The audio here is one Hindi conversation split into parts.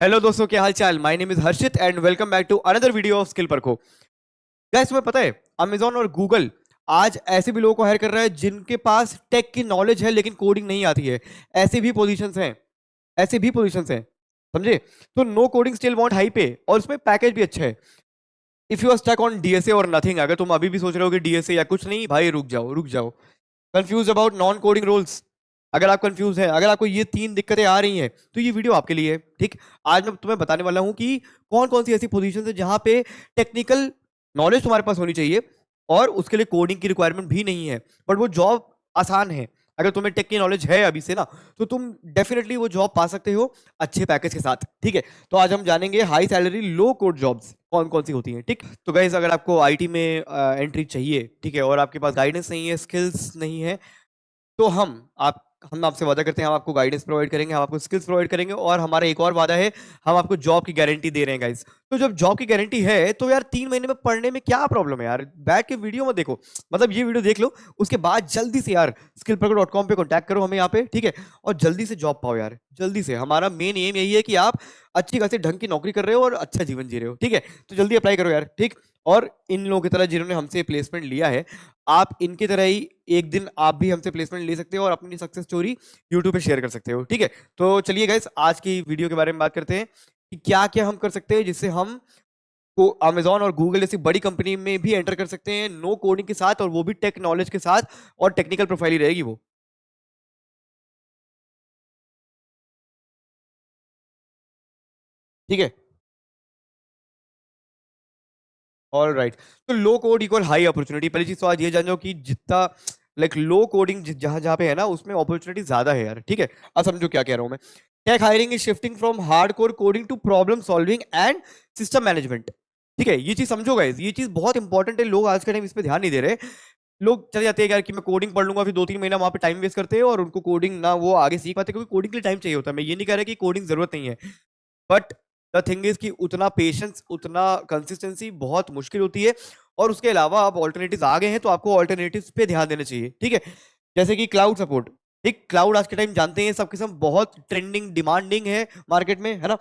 हेलो दोस्तों, क्या हाल चाल। My name is Harshit and welcome back to another video of skill परखो। गाइस, तुम्हें पता है अमेजोन और गूगल आज ऐसे भी लोगों को हायर कर रहा है जिनके पास टेक की नॉलेज है लेकिन कोडिंग नहीं आती है। ऐसे भी पोजीशंस हैं, ऐसे भी पोजीशंस हैं, समझे। तो no coding still want high pay, और उसमें पैकेज भी अच्छा है। If you are stuck on DSA और नथिंग, अगर तुम अभी भी सोच रहे हो कि डीएसए या कुछ नहीं, भाई रुक जाओ रुक जाओ। Confuse about non coding roles, अगर आप कंफ्यूज हैं, अगर आपको ये तीन दिक्कतें आ रही हैं, तो ये वीडियो आपके लिए है। ठीक, आज मैं तुम्हें बताने वाला हूं कि कौन कौन सी ऐसी पोजीशन है जहां पे टेक्निकल नॉलेज तुम्हारे पास होनी चाहिए और उसके लिए कोडिंग की रिक्वायरमेंट भी नहीं है, बट वो जॉब आसान है। अगर तुम्हें टेक की नॉलेज है अभी से ना, तो तुम डेफिनेटली वो जॉब पा सकते हो अच्छे पैकेज के साथ। ठीक है, तो आज हम जानेंगे हाई सैलरी लो कोड जॉब्स कौन कौन सी होती हैं। ठीक, तो गाइस, अगर आपको आईटी में एंट्री चाहिए, ठीक है, और आपके पास गाइडेंस नहीं है, स्किल्स नहीं है, तो हम आपसे वादा करते हैं, हम आपको गाइडेंस प्रोवाइड करेंगे, हम आपको स्किल्स प्रोवाइड करेंगे, और हमारा एक और वादा है, हम आपको जॉब की गारंटी दे रहे हैं गाइस। तो जब जॉब की गारंटी है तो यार 3 महीने में पढ़ने में क्या प्रॉब्लम है यार। बैठ के वीडियो मत देखो, मतलब ये वीडियो देख लो, उसके बाद जल्दी से यार skillperko.com पे कॉन्टैक्ट करो हमें यहाँ पे, ठीक है, और जल्दी से जॉब पाओ यार, जल्दी से। हमारा मेन एम यही है कि आप अच्छी खासी ढंग की नौकरी कर रहे हो और अच्छा जीवन जी रहे हो, ठीक है। तो जल्दी अप्लाई करो यार, ठीक। और इन लोगों की तरह जिन्होंने हमसे प्लेसमेंट लिया है, आप इनकी तरह ही एक दिन आप भी हमसे प्लेसमेंट ले सकते हो और अपनी सक्सेस स्टोरी यूट्यूब पे शेयर कर सकते हो, ठीक है। तो चलिए गाइस, आज की वीडियो के बारे में बात करते हैं कि क्या क्या हम कर सकते हैं जिससे हम को अमेजोन और गूगल जैसी बड़ी कंपनी में भी एंटर कर सकते हैं नो कोडिंग के साथ, और वो भी टेक नॉलेज के साथ, और टेक्निकल प्रोफाइल ही रहेगी वो, ठीक है। ऑल राइट, तो लो कोड इक्वल हाई अपॉर्चुनिटी। पहली चीज तो आज ये जान जाओ कि जितना लाइक लो कोडिंग जहां जहां पे है ना, उसमें अपॉर्चुनिटी ज्यादा है यार, ठीक है। अब समझो क्या कह रहा हूं मैं। Tech hiring is shifting from hard core coding to problem solving and system management, ठीक है। ये चीज समझो गाइस, ये चीज बहुत इंपॉर्टेंट है। लोग आज के टाइम इस पे ध्यान नहीं दे रहे। लोग चले जाते हैं यार कि मैं कोडिंग पढ़ लूंगा, फिर 2-3 महीना वहां पे टाइम वेस्ट करते हैं, और उनको कोडिंग ना वो आगे सीख पाते, क्योंकि कोडिंग के लिए टाइम चाहिए होता है। मैं ये नहीं कह रहा कि कोडिंग जरूरत नहीं है, बट द थिंग इज कि उतना पेशेंस, उतना कंसिस्टेंसी बहुत मुश्किल होती है। और उसके अलावा आप ऑल्टरनेटिव आ गए हैं, तो आपको ऑल्टरनेटिव पे ध्यान देना चाहिए, ठीक है। जैसे कि क्लाउड सपोर्ट। ठीक, क्लाउड आज के टाइम जानते हैं सब के सब बहुत ट्रेंडिंग डिमांडिंग है मार्केट में, है ना।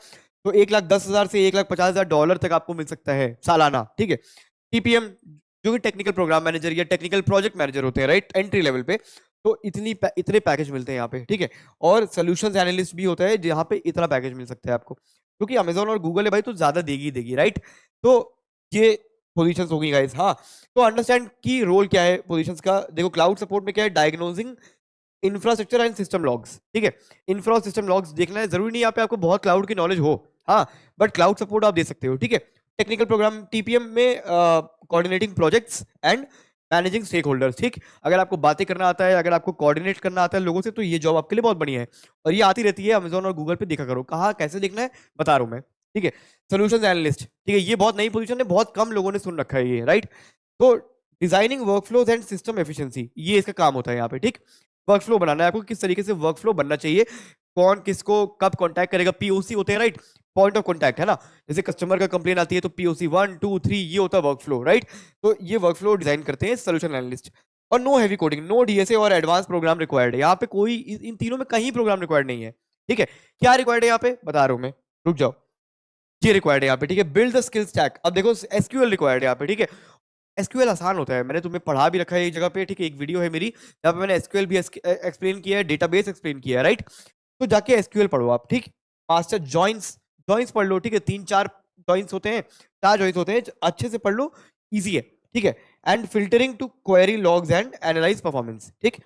तो 1,10,000 से 1,50,000 डॉलर तक आपको मिल सकता है सालाना, ठीक है। टीपीएम, जो कि टेक्निकल प्रोग्राम मैनेजर या टेक्निकल प्रोजेक्ट मैनेजर होते हैं, राइट, एंट्री लेवल पे। तो इतने पैकेज मिलते हैं यहाँ पे, ठीक है। और सोल्यूशंस एनालिस्ट भी होता है जहाँ पे इतना पैकेज मिल सकता है आपको, क्योंकि अमेजोन और गूगल है भाई, तो ज्यादा देगी ही देगी, राइट। तो ये पोजीशंस होगी गाइस, हाँ। तो अंडरस्टैंड की रोल क्या है पोजीशंस का। देखो, क्लाउड सपोर्ट में क्या है, diagnosing infrastructure and system logs, ठीक है। इंफ्रा सिस्टम लॉग्स देखना है, जरूरी नहीं यहाँ पे आपको बहुत क्लाउड की नॉलेज हो, हाँ, बट क्लाउड सपोर्ट आप दे सकते हो, ठीक है। टेक्निकल प्रोग्राम टीपीएम में coordinating projects and managing stakeholders, ठीक। अगर आपको बातें करना आता है, अगर आपको कोऑर्डिनेट करना आता है लोगों से, तो ये जॉब आपके लिए बहुत बढ़िया है। और ये आती रहती है अमेजोन और गूगल पे, देखा करो कहाँ कैसे देखना है, बता रहा हूँ मैं, ठीक है। सोल्यूशन एनालिस्ट, ठीक है, ये बहुत नई पोजीशन है, बहुत कम लोगों ने सुन रखा है ये, राइट। तो designing workflows and system efficiency, ये इसका काम होता है यहाँ पे, ठीक। वर्कफ्लो बनाना है आपको, किस तरीके से वर्कफ्लो बनना चाहिए, कौन किसको कब कांटेक्ट करेगा, पीओसी होते हैं, राइट, पॉइंट ऑफ कांटेक्ट, है ना। जैसे कस्टमर का कंप्लेन आती है तो पीओसी 1 2 3, ये होता है वर्कफ्लो, राइट। तो ये वर्कफ्लो डिजाइन करते हैं सोल्यूशन एनालिस्ट। और no heavy coding, no DSA और एडवांस प्रोग्राम रिक्वायर्ड है यहाँ पे, कोई इन तीनों में कहीं प्रोग्राम रिक्वायर्ड नहीं है, ठीक है। क्या रिक्वायर्ड है यहाँ पे, बता रहा हूँ मैं, रुक जाओ। ये रिक्वायर्ड है यहाँ पे, ठीक है, बिल्ड द स्किल स्टैक। अब देखो, एसक्यूएल रिक्वायर्ड है यहाँ पे, ठीक है। एसक्यूएल आसान होता है, मैंने तुम्हें पढ़ा भी रखा है एक जगह पे, ठीक है। एक वीडियो है मेरी जहाँ पे मैंने एसक्यूएल भी एक्सप्लेन किया है, डेटाबेस एक्सप्लेन किया है, राइट। तो जाके एसक्यूएल पढ़ो आप, ठीक। मास्टर जॉइंस, जॉइंस पढ़ लो, ठीक है। 3-4 जॉइंस होते हैं, 4 जॉइंस होते हैं, अच्छे से पढ़ लो, इजी है, ठीक है। And filtering to query logs and analyze performance, ठीक।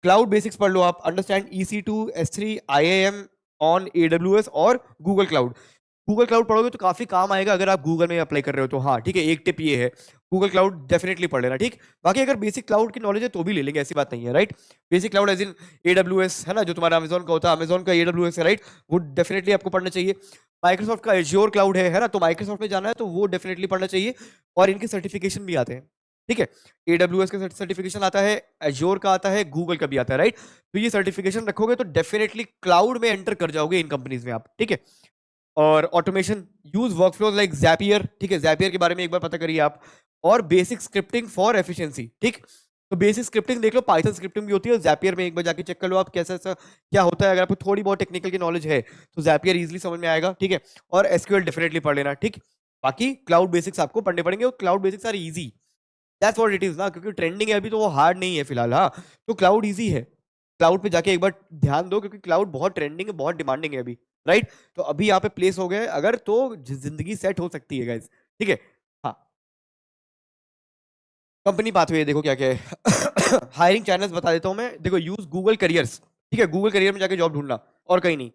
क्लाउड बेसिक्स पढ़ लो आप, understand EC2 S3 IAM on AWS और गूगल क्लाउड। गूगल क्लाउड पढ़ोगे तो काफी काम आएगा अगर आप गूगल में अप्लाई कर रहे हो तो, हाँ, ठीक है। एक टिप ये है, गूगल क्लाउड डेफिनेटली पढ़ लेना, ठीक। बाकी अगर बेसिक क्लाउड की नॉलेज है तो भी ले लेंगे, ऐसी बात नहीं है, right. Basic cloud as in AWS, है ना, जो तुम्हारा अमेजोन का होता है, अमेजोन का AWS है, राइट। वो डेफिनेटली आपको पढ़ना चाहिए। माइक्रोसॉफ्ट का एज्योर क्लाउड है ना, तो माइक्रोसॉफ्ट में जाना है तो वो डेफिनेटली पढ़ना चाहिए। और इनके सर्टिफिकेशन भी आते हैं, ठीक है। AWS का सर्टिफिकेशन आता है, एज्योर का आता है, गूगल का भी आता है, राइट। तो ये सर्टिफिकेशन रखोगे तो डेफिनेटली क्लाउड में एंटर कर जाओगे इन कंपनीज में आप, ठीक है। और automation, use workflows like Zapier, ठीक है, जैपियर के बारे में एक बार पता करिए आप। और बेसिक स्क्रिप्टिंग फॉर एफिशिएंसी, ठीक। तो बेसिक स्क्रिप्टिंग देख लो, पाइथन स्क्रिप्टिंग भी होती है, ज़ैपियर में एक बार जाके चेक कर लो आप कैसा ऐसा क्या होता है। अगर आपको थोड़ी बहुत टेक्निकल की नॉलेज है तो ज़ैपियर इजीली समझ में आएगा, ठीक है। और एसक्यूएल डेफिनेटली पढ़ लेना, ठीक। बाकी क्लाउड बेसिक्स आपको पढ़ने पड़ेंगे, और cloud basics are easy, that's what it is ना, क्योंकि ट्रेंडिंग है अभी तो वो हार्ड नहीं है फिलहाल। हाँ, तो क्लाउड इजी है, क्लाउड पे जाके एक बार ध्यान दो, क्योंकि क्लाउड बहुत ट्रेंडिंग है, बहुत डिमांडिंग है अभी, राइट। तो अभी यहाँ पे प्लेस हो गए अगर, तो जिंदगी सेट हो सकती है गाइस, ठीक है। हाँ, कंपनी पाथवे देखो क्या क्या है। हायरिंग चैनल्स बता देता हूँ मैं, देखो यूज गूगल करियर्स, ठीक है, गूगल करियर में जाके जॉब ढूंढना, और कहीं नहीं।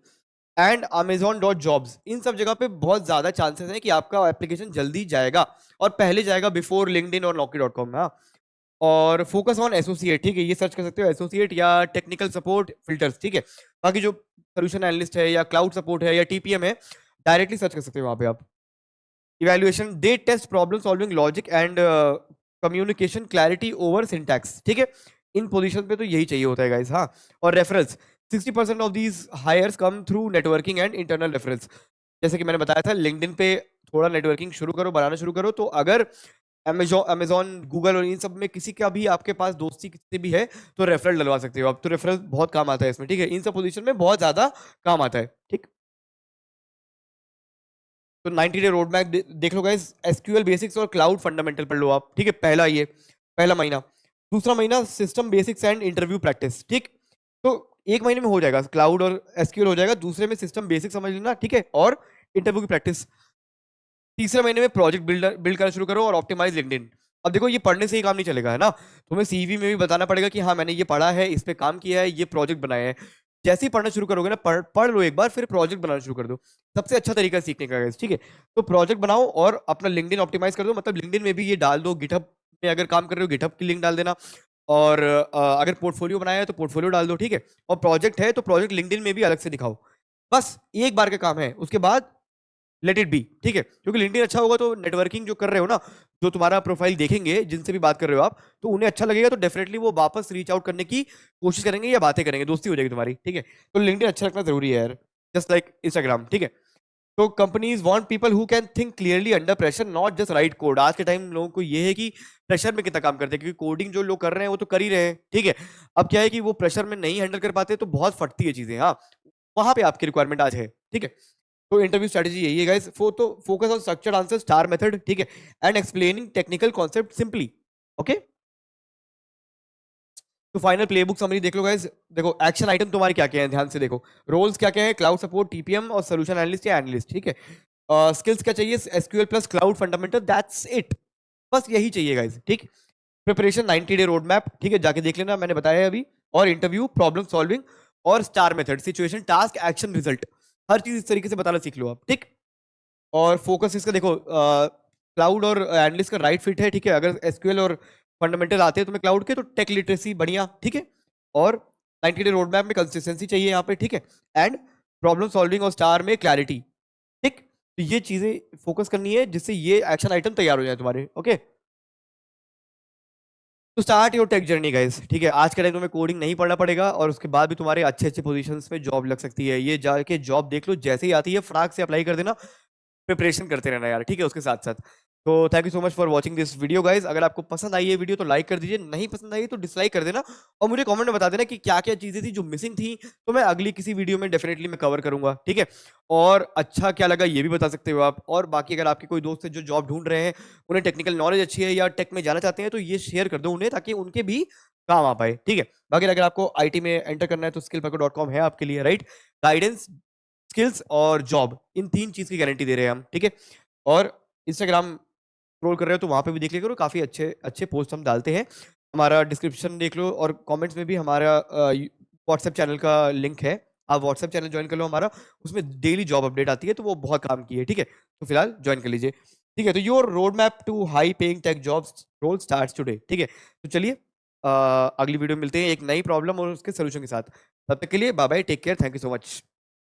एंड amazon.jobs, इन सब जगह पे बहुत ज्यादा चांसेस हैं कि आपका एप्लीकेशन जल्दी जाएगा, और पहले जाएगा बिफोर लिंक्डइन और naukri.com। हाँ, और फोकस ऑन एसोसिएट, ठीक है, ये सर्च कर सकते हो एसोसिएट या टेक्निकल सपोर्ट फिल्टर्स, ठीक है। बाकी जो सोल्यूशन एनालिस्ट है या क्लाउड सपोर्ट है या टीपीएम है, डायरेक्टली सर्च कर सकते हो वहां पे आप। Evaluation, they test problem solving logic and communication clarity over syntax, ठीक है। इन पोजीशन पे तो यही चाहिए होता है गाइस। हाँ, और referrals, 60% of these hires come through networking and internal referrals. जैसे कि मैंने बताया था, लिंक्डइन पे थोड़ा नेटवर्किंग शुरू करो, बनाना शुरू करो, तो अगर अमेजोन गूगल और इन सब में किसी का भी आपके पास दोस्ती किसी भी है, तो रेफरल डलवा सकते हो आप, तो रेफरल बहुत काम आता है इसमें, ठीक है, इन सब पोजीशन में बहुत ज्यादा काम आता है, ठीक। तो 90 डे रोड मैप देख लो गाइस, एसक्यूएल बेसिक्स और क्लाउड फंडामेंटल पढ़ लो आप, ठीक है, पहला ये पहला महीना। दूसरा महीना system basics and interview practice, ठीक। तो एक महीने में हो जाएगा क्लाउड और एसक्यूएल हो जाएगा, दूसरे में सिस्टम बेसिक समझ लेना, ठीक है, और इंटरव्यू की प्रैक्टिस। तीसरे महीने में प्रोजेक्ट बिल्ड करना शुरू करो और ऑप्टिमाइज लिंक्डइन। अब देखो, ये पढ़ने से ही काम नहीं चलेगा, है ना, तुम्हें सीवी में भी बताना पड़ेगा कि हाँ मैंने ये पढ़ा है, इस पे काम किया है, ये प्रोजेक्ट बनाए हैं। जैसे ही पढ़ना शुरू करोगे ना, पढ़ लो एक बार, फिर प्रोजेक्ट बनाना शुरू कर दो। सबसे अच्छा तरीका है सीखने का, ठीक है। तो प्रोजेक्ट बनाओ और अपना लिंक्डइन ऑप्टिमाइज कर दो, मतलब लिंक्डइन में भी ये डाल दो, गिटहब में अगर काम कर रहे हो गिटहब की लिंक डाल देना, और अगर पोर्टफोलियो बनाया है तो पोर्टफोलियो डाल दो, ठीक है। और प्रोजेक्ट है तो प्रोजेक्ट लिंक्डइन में भी अलग से दिखाओ। बस एक बार का काम है, उसके बाद लेट इट बी, ठीक है, क्योंकि लिंक्डइन अच्छा होगा तो नेटवर्किंग जो कर रहे हो ना, जो तुम्हारा प्रोफाइल देखेंगे, जिनसे भी बात कर रहे हो आप, तो उन्हें अच्छा लगेगा, तो डेफिनेटली वो वापस रीच आउट करने की कोशिश करेंगे या बातें करेंगे, दोस्ती हो जाएगी तुम्हारी, ठीक है। तो लिंक्डइन अच्छा रखना जरूरी है यार, जस्ट लाइक इंस्टाग्राम, ठीक है। तो companies want people who can think clearly under pressure, not just right code. आज के टाइम लोगों को ये है कि प्रेशर में कितना काम करते हैं, क्योंकि कोडिंग जो लोग कर रहे हैं वो तो कर ही रहे हैं, ठीक है। अब क्या है कि वो प्रेशर में नहीं हैंडल कर पाते, तो बहुत फटती है चीजें। हाँ, वहां पे आपकी रिक्वायरमेंट आज है, ठीक है। तो इंटरव्यू स्ट्रेटजी यही है गाइस, तो focus on structured answer, star method, ठीक है, and explaining technical concept simply, okay. तो फाइनल प्लेबुक समरी देख लो गाइस, देखो एक्शन आइटम तुम्हारे क्या क्या है, ध्यान से देखो। रोल्स क्या क्या है, क्लाउड सपोर्ट, टीपीएम और सोल्यूशन एनालिस्ट या एनालिस्ट, ठीक है। स्किल्स क्या चाहिए, SQL plus cloud fundamental, that's it, बस यही चाहिए गाइस, ठीक। प्रिपरेशन 90 डे रोड मैप, ठीक है, जाके देख लेना, मैंने बताया है अभी। और इंटरव्यू, प्रॉब्लम सॉल्विंग, और star method, situation, task, action, result, हर चीज इस तरीके से बताना सीख लो आप, ठीक। और फोकस इसका देखो, क्लाउड और एनालिस्ट का राइट फिट है, ठीक है। अगर एसक्यूएल और फंडामेंटल आते हैं तुम्हें क्लाउड के, तो टेक लिटरेसी बढ़िया, ठीक है। और 90 डे रोड मैप में कंसिस्टेंसी चाहिए यहाँ पे, ठीक है। एंड प्रॉब्लम सॉल्विंग और स्टार में क्लैरिटी, ठीक। तो ये चीजें फोकस करनी है, जिससे ये एक्शन आइटम तैयार हो जाए तुम्हारे, ओके। तो start your tech journey guys, ठीक है। आज के टाइम तुम्हें कोडिंग नहीं पढ़ना पड़ेगा, और उसके बाद भी तुम्हारे अच्छे अच्छे पोजीशंस में जॉब लग सकती है। ये जाके जॉब देख लो, जैसे ही आती है फटाक से अप्लाई कर देना, प्रिपरेशन करते रहना यार, ठीक है, उसके साथ साथ। तो thank you so much for watching this video guys. अगर आपको पसंद आई है वीडियो तो लाइक कर दीजिए, नहीं पसंद आई तो डिसलाइक कर देना, और मुझे कमेंट में बता देना कि क्या क्या चीजें थी जो मिसिंग थी, तो मैं अगली किसी वीडियो में डेफिनेटली मैं कवर करूंगा, ठीक है। और अच्छा क्या लगा ये भी बता सकते हो आप। और बाकी अगर आपके कोई दोस्त है जो जॉब ढूंढ रहे हैं, उन्हें टेक्निकल नॉलेज अच्छी है या टेक में जाना चाहते हैं, तो ये शेयर कर दो उन्हें, ताकि उनके भी काम आ पाए, ठीक है। बाकी अगर आपको आईटी में एंटर करना है तो skillpako.com है आपके लिए, राइट। गाइडेंस, स्किल्स और जॉब, इन तीन चीज की गारंटी दे रहे हैं हम, ठीक है। और इंस्टाग्राम स्क्रॉल कर रहे हो तो वहां पे भी देख लिया करो, काफी अच्छे अच्छे पोस्ट हम डालते हैं। हमारा डिस्क्रिप्शन देख लो, और कमेंट्स में भी हमारा व्हाट्सएप चैनल का लिंक है, आप व्हाट्सएप चैनल ज्वाइन कर लो हमारा, उसमें डेली जॉब अपडेट आती है, तो वो बहुत काम की है, ठीक है। तो फिलहाल ज्वाइन कर लीजिए, ठीक है। तो your roadmap to high paying tech jobs role starts today, ठीक है। तो चलिए अगली वीडियो में मिलते हैं एक नई प्रॉब्लम और उसके सोल्यूशन के साथ। तब तक के लिए bye bye, take care, thank you so much.